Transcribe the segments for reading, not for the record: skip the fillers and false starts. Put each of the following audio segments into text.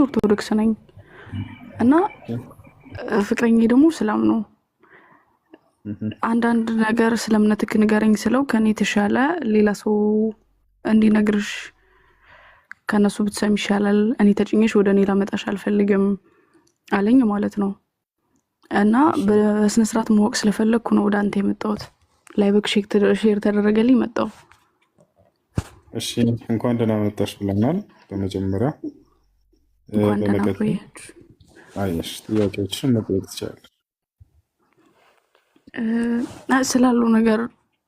ኦርቶዶክስ ነኝ እና ፍቅረኛዬ ደግሞ እስላም ነው። አንዳንድ ነገር ስለ እምነትህ ንገረኝ ስለው ከኔ የተሻለ ሌላ ሰው እንዲነግርሽ ከነሱ ብትሰሚ ይሻላል፣ እኔ ተጭኘሽ ወደ እኔ ላመጣሽ አልፈልግም አለኝ ማለት ነው። እና በስነ ስርዓት ማወቅ ስለፈለኩ ነው ወደ አንተ የመጣሁት። ላይቭክ ሼር ተደረገልኝ መጣሁ። እሺ እንኳን ደህና መጣሽ ብለናል። በመጀመሪያ እንኳን ደህና በመቀጠል ቆያችሁ። አየሽ ጥያቄዎችን መጠየቅ ትችላለሽ። ስላለው ነገር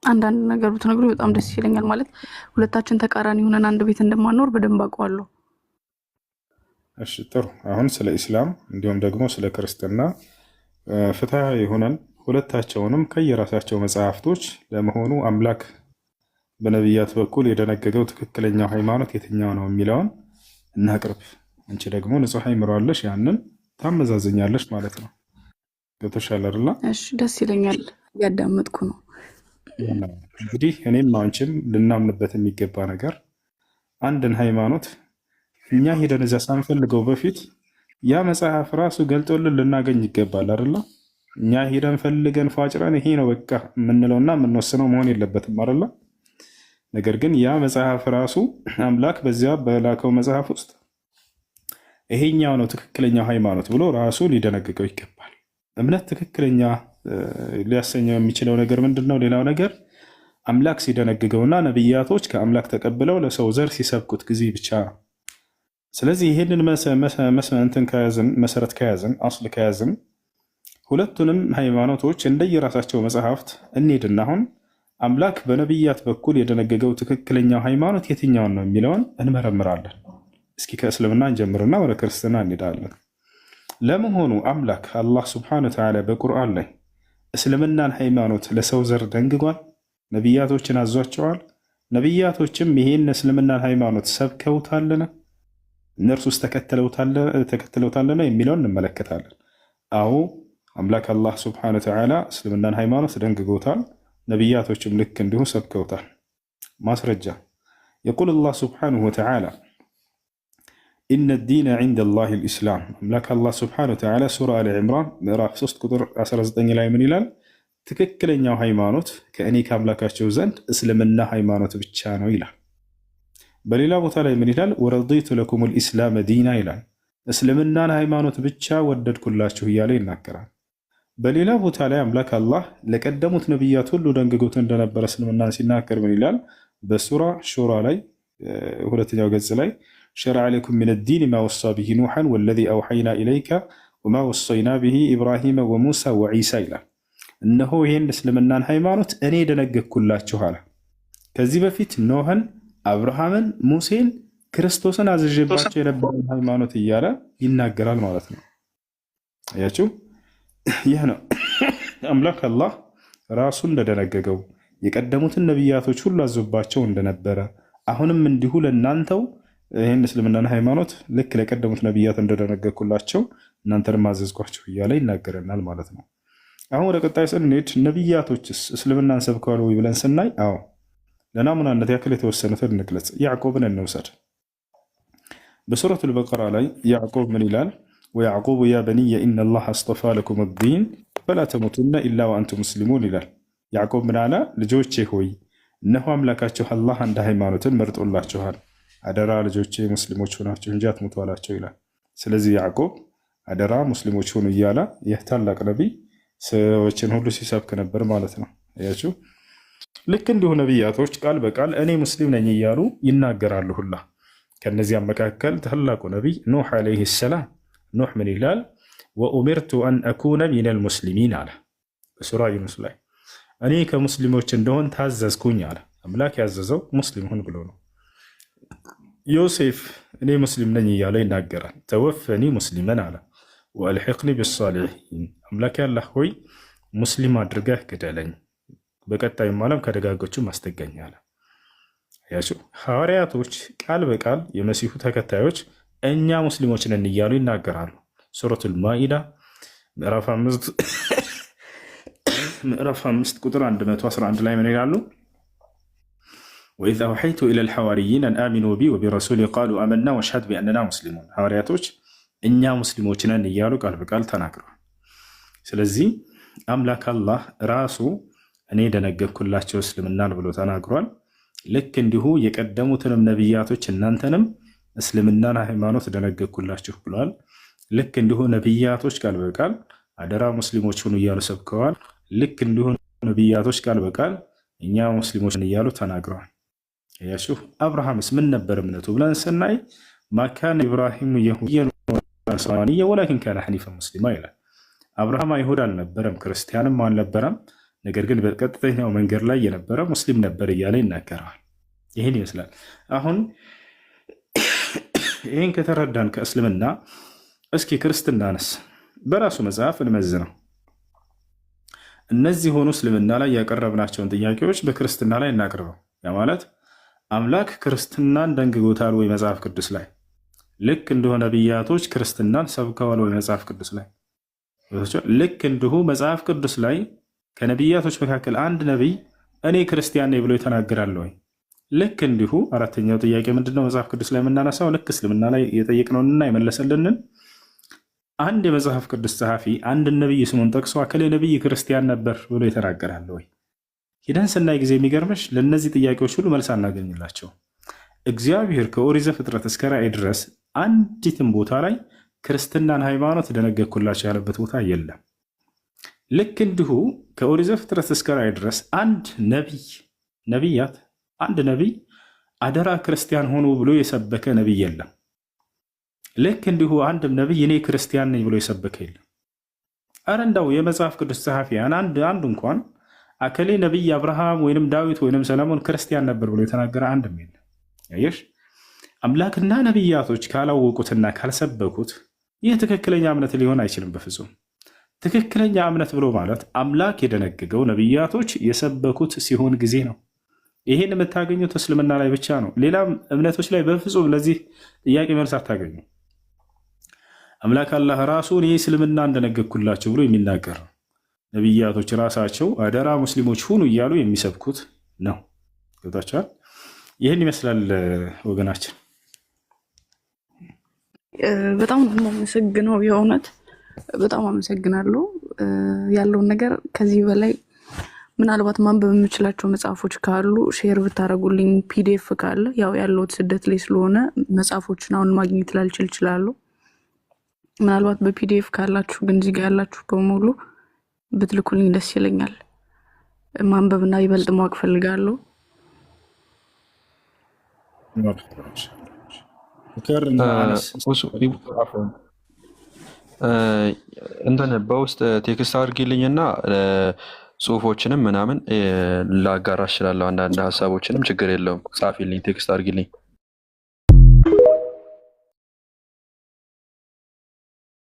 አንዳንድ ነገር ብትነግሩኝ በጣም ደስ ይለኛል። ማለት ሁለታችን ተቃራኒ ሆነን አንድ ቤት እንደማንኖር በደንብ አውቀዋለሁ። እሺ ጥሩ። አሁን ስለ ኢስላም እንዲሁም ደግሞ ስለ ክርስትና ፍትሃዊ ሆነን ሁለታቸውንም ከየራሳቸው መጽሐፍቶች ለመሆኑ አምላክ በነቢያት በኩል የደነገገው ትክክለኛው ሃይማኖት የትኛው ነው የሚለውን እናቅርብ። አንቺ ደግሞ ንጹሕ አይምሮ አለሽ፣ ያንን ታመዛዘኛለሽ ማለት ነው። ገብቶሻል አይደል? እሺ ደስ ይለኛል። እያዳመጥኩ ነው። እንግዲህ እኔም አንቺም ልናምንበት የሚገባ ነገር አንድን ሃይማኖት እኛ ሄደን እዚያ ሳንፈልገው በፊት ያ መጽሐፍ ራሱ ገልጦልን ልናገኝ ይገባል አይደል? እኛ ሄደን ፈልገን ፏጭረን ይሄ ነው በቃ የምንለውና የምንወስነው መሆን የለበትም አይደል? ነገር ግን ያ መጽሐፍ ራሱ አምላክ በዚያ በላከው መጽሐፍ ውስጥ ይሄኛው ነው ትክክለኛው ሃይማኖት ብሎ ራሱ ሊደነግገው ይገባል። እምነት ትክክለኛ ሊያሰኘው የሚችለው ነገር ምንድን ነው? ሌላው ነገር አምላክ ሲደነግገውና ነቢያቶች ከአምላክ ተቀብለው ለሰው ዘር ሲሰብኩት ጊዜ ብቻ ነው። ስለዚህ ይህንን መሰረት ከያዝን አስል ከያዝን ሁለቱንም ሃይማኖቶች እንደየራሳቸው መጽሐፍት እንሄድና አሁን አምላክ በነቢያት በኩል የደነገገው ትክክለኛው ሃይማኖት የትኛውን ነው የሚለውን እንመረምራለን። እስኪ ከእስልምና እንጀምርና ወደ ክርስትና እንሄዳለን። ለመሆኑ አምላክ አላህ ስብሐነሁ ወተዓላ በቁርአን ላይ እስልምናን ሃይማኖት ለሰው ዘር ደንግጓል? ነቢያቶችን አዟቸዋል? ነቢያቶችም ይሄን እስልምናን ሃይማኖት ሰብከውታልን? እነርሱስ ተከትለውታልን የሚለውን እንመለከታለን። አዎ አምላክ አላህ ስብሐነሁ ወተዓላ እስልምናን ሃይማኖት ደንግጎታል። ነቢያቶችም ልክ እንዲሁ ሰብከውታል። ማስረጃ የቁል አላህ ስብሐነሁ ወተዓላ ኢነ ዲነ ዒንደ ላሂ ልእስላም። አምላክ አላህ ስብሐነሁ ወተዓላ ሱራ አሊ ዕምራን ምዕራፍ 3 ቁጥር 19 ላይ ምን ይላል? ትክክለኛው ሃይማኖት ከእኔ ከአምላካቸው ዘንድ እስልምና ሃይማኖት ብቻ ነው ይላል። በሌላ ቦታ ላይ ምን ይላል? ወረዲቱ ለኩም ልኢስላም ዲና ይላል። እስልምናን ሃይማኖት ብቻ ወደድኩላችሁ እያለ ይናገራል። በሌላ ቦታ ላይ አምላክ አላህ ለቀደሙት ነቢያት ሁሉ ደንግጎት እንደነበረ እስልምናን ሲናገር ምን ይላል? በሱራ ሹራ ላይ ሁለተኛው ገጽ ላይ ሸረዐ ለኩም ሚነ ዲን ማ ወሳ ብሂ ኑሐን ወለዚ አውሐይና ኢለይከ ወማ ወሰይና ብሂ ኢብራሂመ ወሙሳ ወዒሳ ይላል። እነሆ ይህን እስልምናን ሃይማኖት እኔ ደነገግኩላችሁ አለ። ከዚህ በፊት ኖህን፣ አብርሃምን፣ ሙሴን፣ ክርስቶስን አዝዤባቸው የነበረን ሃይማኖት እያለ ይናገራል ማለት ነው። አያችሁ? ይህ ነው አምላክ አላህ ራሱ እንደደነገገው የቀደሙትን ነቢያቶች ሁሉ አዞባቸው እንደነበረ አሁንም እንዲሁ ለእናንተው ይህን እስልምናን ሃይማኖት ልክ ለቀደሙት ነቢያት እንደደነገግኩላቸው እናንተንም አዘዝኳቸው እያለ ይናገረናል ማለት ነው። አሁን ወደ ቀጣይ ስንሄድ ነቢያቶችስ እስልምናን ሰብከዋል ወይ ብለን ስናይ፣ አዎ ለናሙናነት ያክል የተወሰኑትን እንግለጽ። ያዕቆብን እንውሰድ። በሱረቱል በቀራ ላይ ያዕቆብ ምን ይላል? ወያዕቁቡ ያ በንየ ኢነላህ አስጠፋ ለኩም ዲን ፈላ ተሙቱነ ኢላ ወአንቱም ሙስሊሙን ይላል። ያዕቆብ ምን አለ? ልጆቼ ሆይ እነሆ አምላካችሁ አላህ አንድ ሃይማኖትን መርጦላችኋል፣ አደራ ልጆቼ ሙስሊሞች ሆናችሁ እንጂ አትሙቱ አላቸው ይላል። ስለዚህ ያዕቆብ አደራ ሙስሊሞች ሆኑ እያለ ይህ ታላቅ ነቢይ ሰዎችን ሁሉ ሲሰብክ ነበር ማለት ነው። አያችሁ? ልክ እንዲሁ ነቢያቶች ቃል በቃል እኔ ሙስሊም ነኝ እያሉ ይናገራሉ ሁላ። ከነዚያም መካከል ታላቁ ነቢይ ኑህ ዓለይሂ ሰላም ኑህ ምን ይላል? ወኡሚርቱ አን አኩነ ሚነል ሙስሊሚን አለ በሱራ ዩኑስ ላይ። እኔ ከሙስሊሞች እንደሆን ታዘዝኩኝ አለ። አምላክ ያዘዘው ሙስሊም ሁን ብሎ ነው። ዮሴፍ እኔ ሙስሊም ነኝ እያለ ይናገራል። ተወፈኒ ሙስሊመን አለ ወአልሒቅኒ ቢሳሊሒን። አምላክ ያላህ ሆይ ሙስሊም አድርገህ ግደለኝ፣ በቀጣዩም ዓለም ከደጋጎቹ ማስተገኝ አለ። ያቸው ሐዋርያቶች ቃል በቃል የመሲሁ ተከታዮች እኛ ሙስሊሞች ነን እያሉ ይናገራሉ። ሱረቱል ማኢዳ ምዕራፍ 5 ቁጥር 111 ላይ ምን ይላሉ? ወኢዝ አውሐይቱ ኢለል ሐዋርይን አን አሚኑ ቢ ወቢረሱሊ ቃሉ አመና ወሽሀድ ቢአንና ሙስሊሙን። ሐዋርያቶች እኛ ሙስሊሞች ነን እያሉ ቃል በቃል ተናግረዋል። ስለዚህ አምላክ አላህ ራሱ እኔ ደነገግኩላቸው እስልምናን ብሎ ተናግሯል። ልክ እንዲሁ የቀደሙትንም ነቢያቶች እናንተንም እስልምናን ሃይማኖት ደነገግኩላችሁ ብለዋል። ልክ እንዲሁ ነቢያቶች ቃል በቃል አደራ ሙስሊሞች ሁኑ እያሉ ሰብከዋል። ልክ እንዲሁ ነቢያቶች ቃል በቃል እኛ ሙስሊሞች እያሉ ተናግረዋል። ያሹ አብርሃምስ ምን ነበር እምነቱ ብለን ስናይ ማካነ ኢብራሂም የሁዲየን ወነስራንየ ወላኪን ካነ ሐኒፈን ሙስሊማ ይላል። አብርሃም አይሁድ አልነበረም፣ ክርስቲያንም አልነበረም። ነገር ግን በቀጥተኛው መንገድ ላይ የነበረ ሙስሊም ነበር እያለ ይናገረዋል። ይህን ይመስላል። አሁን ይህን ከተረዳን ከእስልምና እስኪ ክርስትናንስ በራሱ መጽሐፍ እንመዝነው። እነዚህ ሆኑ እስልምና ላይ ያቀረብናቸውን ጥያቄዎች በክርስትና ላይ እናቅርበው። ያ ማለት አምላክ ክርስትናን ደንግጎታል ወይ መጽሐፍ ቅዱስ ላይ? ልክ እንደሆነ ነቢያቶች ክርስትናን ሰብከዋል ወይ መጽሐፍ ቅዱስ ላይ? ልክ እንዲሁ መጽሐፍ ቅዱስ ላይ ከነቢያቶች መካከል አንድ ነቢይ እኔ ክርስቲያን ነኝ ብሎ የተናገራል ወይ? ልክ እንዲሁ አራተኛው ጥያቄ ምንድነው? መጽሐፍ ቅዱስ ላይ የምናነሳው ልክ እስልምና ላይ የጠየቅነውንና የመለሰልንን አንድ የመጽሐፍ ቅዱስ ጸሐፊ አንድ ነቢይ ስሙን ጠቅሶ አከሌ ነቢይ ክርስቲያን ነበር ብሎ የተናገራል ወይ? ሂደን ስናይ ጊዜ የሚገርምሽ ለእነዚህ ጥያቄዎች ሁሉ መልስ አናገኝላቸው። እግዚአብሔር ከኦሪት ዘፍጥረት እስከ ራእይ ድረስ አንዲትም ቦታ ላይ ክርስትናን ሃይማኖት ደነገግኩላቸው ያለበት ቦታ የለም። ልክ እንዲሁ ከኦሪት ዘፍጥረት እስከ ራእይ ድረስ አንድ ነቢይ አደራ ክርስቲያን ሆኑ ብሎ የሰበከ ነቢይ የለም። ልክ እንዲሁ አንድም ነቢይ እኔ ክርስቲያን ነኝ ብሎ የሰበከ የለም። አረ እንዳው የመጽሐፍ ቅዱስ ጸሐፊያን አንድ እንኳን አከሌ ነቢይ አብርሃም ወይንም ዳዊት ወይንም ሰለሞን ክርስቲያን ነበር ብሎ የተናገረ አንድም የለም። ያየሽ አምላክና ነቢያቶች ካላወቁትና ካልሰበኩት ይህ ትክክለኛ እምነት ሊሆን አይችልም በፍጹም። ትክክለኛ እምነት ብሎ ማለት አምላክ የደነገገው ነቢያቶች የሰበኩት ሲሆን ጊዜ ነው። ይህን የምታገኙት እስልምና ላይ ብቻ ነው። ሌላም እምነቶች ላይ በፍጹም ለዚህ ጥያቄ መልስ አታገኙ። አምላክ አላህ ራሱ እኔ እስልምና እንደነገግኩላቸው ብሎ የሚናገር ነው። ነቢያቶች ራሳቸው አደራ ሙስሊሞች ሁኑ እያሉ የሚሰብኩት ነው። ገብታችኋል? ይህን ይመስላል ወገናችን። በጣም አመሰግነው። የእውነት በጣም አመሰግናለሁ። ያለውን ነገር ከዚህ በላይ ምናልባት ማንበብ የምችላቸው መጽሐፎች ካሉ ሼር ብታደርጉልኝ፣ ፒዲኤፍ ካለ ያው ያለሁት ስደት ላይ ስለሆነ መጽሐፎችን አሁን ማግኘት ላልችል እችላለሁ። ምናልባት በፒዲኤፍ ካላችሁ ግን እዚህ ጋር ያላችሁ በሙሉ ብትልኩልኝ ደስ ይለኛል። ማንበብና ይበልጥ ማወቅ ፈልጋለሁ። እንትን በውስጥ ቴክስት አድርጊልኝና ጽሁፎችንም ምናምን ላጋራ እችላለሁ። አንዳንድ ሀሳቦችንም ችግር የለውም ጻፊልኝ፣ ቴክስት አድርጊልኝ።